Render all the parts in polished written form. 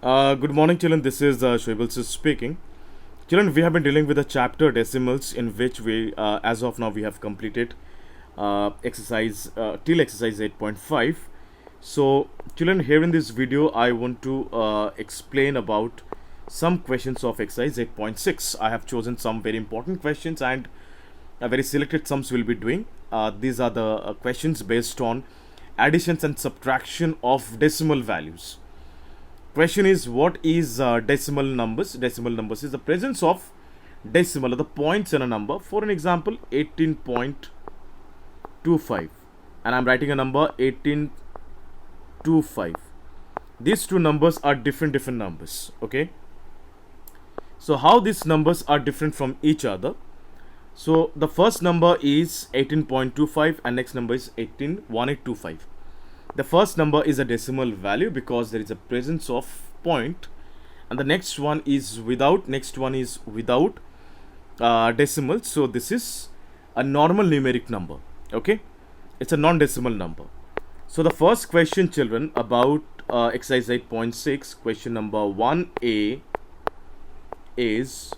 Good morning, children. This is Shoaib speaking. Children, we have been dealing with the chapter decimals, in which as of now, we have completed exercise till exercise 8.5. So, children, here in this video, I want to explain about some questions of exercise 8.6. I have chosen some very important questions and a very selected sums we'll be doing. These are the questions based on additions and subtraction of decimal values. Question is, what is decimal numbers? Decimal numbers is the presence of decimal or the points in a number. For an example, 18.25, and I'm writing a number 1825. These two numbers are different numbers. Okay, so how these numbers are different from each other? So the first number is 18.25 and next number is 18.1825. The first number is a decimal value because there is a presence of point, and the next one is without decimal. So this is a normal numeric number. Okay, it's a non-decimal number. So the first question, children, about exercise 8.6, question number 1a is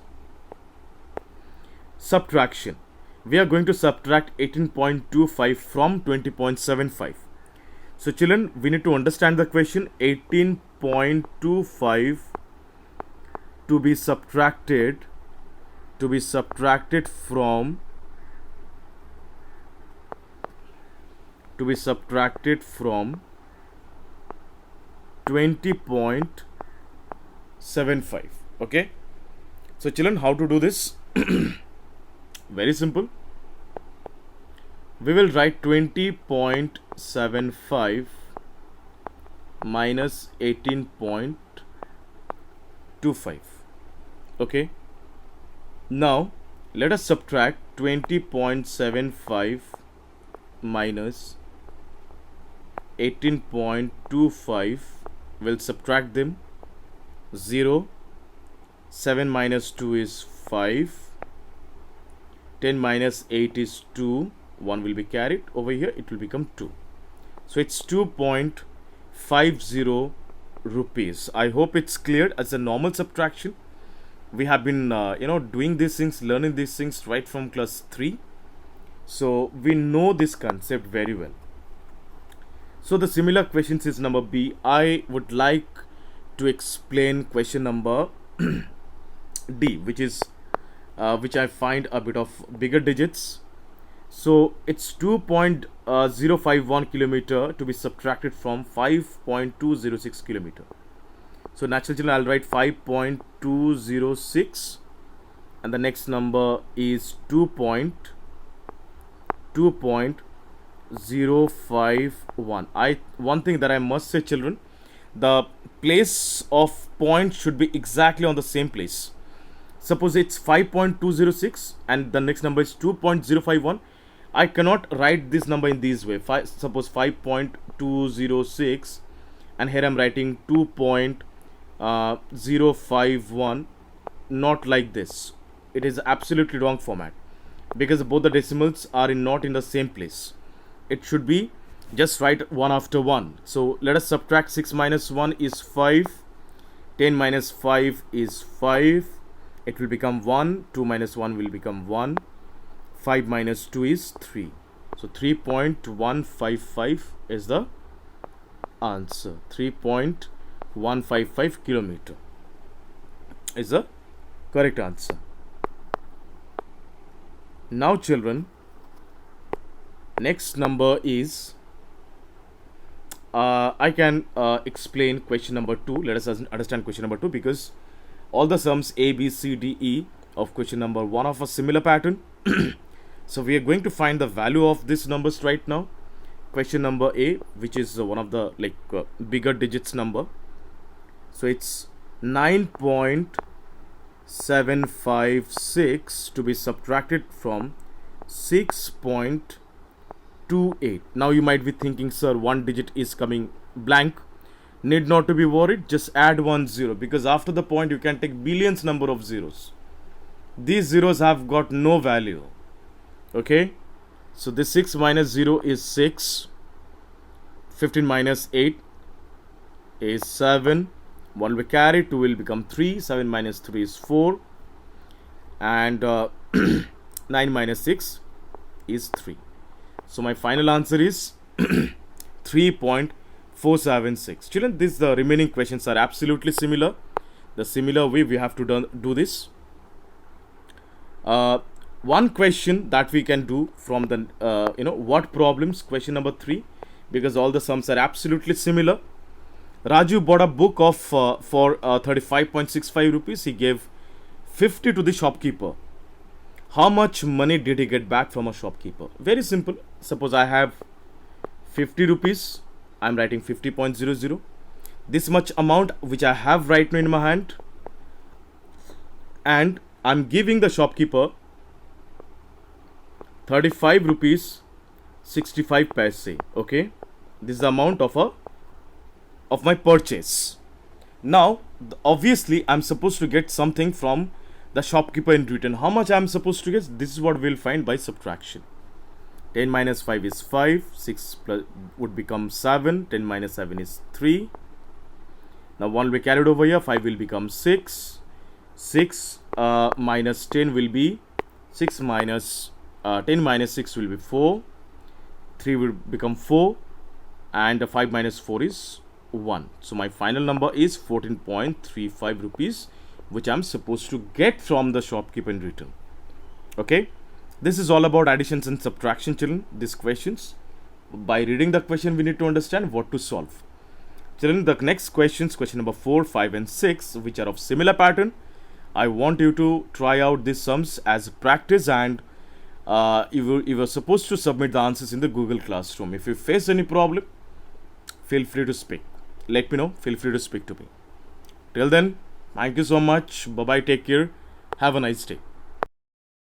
subtraction. We are going to subtract 18.25 from 20.75. So children, we need to understand the question. 18.25 to be subtracted from 20.75. Okay, so children, how to do this? Very simple. We will write 20.75 minus 18.25. Okay, now let us subtract 20.75 minus 18.25. We'll subtract them. 0, 7 minus 2 is 5, 10 minus 8 is 2, 1 will be carried over here, it will become 2. So it's 2.50 rupees. I hope it's clear. As a normal subtraction, we have been doing these things, learning these things right from class 3. So we know this concept very well. So the similar questions is number B. I would like to explain question number D, which I find a bit of bigger digits. So it's 2.051 kilometer to be subtracted from 5.206 kilometer. So naturally, I'll write 5.206, and the next number is 2.051. One thing that I must say, children, the place of point should be exactly on the same place. Suppose it's 5.206 and the next number is 2.051. I cannot write this number in this way. Suppose 5.206 and here I'm writing 2.051. Not like this. It is absolutely wrong format because both the decimals are not in the same place. It should be just write one after one. So let us subtract. 6 minus 1 is 5. 10 minus 5 is 5. It will become 1. 2 minus 1 will become 1. 5 minus 2 is 3. So 3.155 is the answer. 3.155 kilometer is the correct answer. Now children, next number is I can explain question number 2. Let us understand question number 2 because all the sums A, B, C, D, E of question number 1 of a similar pattern. So we are going to find the value of these numbers right now. Question number A, which is one of the bigger digits number. So it's 9.756 to be subtracted from 6.28. Now you might be thinking, sir, one digit is coming blank. Need not to be worried, just add 1 0 because after the point you can take billions number of zeros. These zeros have got no value. Okay, so this 6 minus 0 is 6. 15 minus 8 is 7. 1 will be carried, 2 will become 3, 7 minus 3 is 4, and 9 minus 6 is 3. So my final answer is 3.476. Children, the remaining questions are absolutely similar. The similar way we have to do this. One question that we can do from the what problems, question number 3, because all the sums are absolutely similar. Raju bought a book of for 35.65 rupees. He gave 50 to the shopkeeper. How much money did he get back from a shopkeeper? Very simple. Suppose I have 50 rupees. I'm writing 50.00. This much amount which I have right now in my hand, and I'm giving the shopkeeper 35 rupees 65 paise. Okay, this is the amount of my purchase. Now obviously I'm supposed to get something from the shopkeeper in return. How much I'm supposed to get? This is what we'll find by subtraction. 10 minus 5 is 5, 6 plus would become 7, 10 minus 7 is 3. Now 1 will be carried over here, 5 will become 6, 6 minus 10 will be 6 minus 10 minus 6 will be 4, 3 will become 4, and 5 minus 4 is 1. So my final number is 14.35 rupees, which I'm supposed to get from the shopkeeper in return. Okay, this is all about additions and subtraction, children. These questions, by reading the question, we need to understand what to solve. Children, the next questions, question number 4, 5 and 6, which are of similar pattern, I want you to try out these sums as practice, and you were supposed to submit the answers in the Google Classroom. If you face any problem, feel free to speak. Let me know. Feel free to speak to me. Till then, thank you so much. Bye bye. Take care. Have a nice day.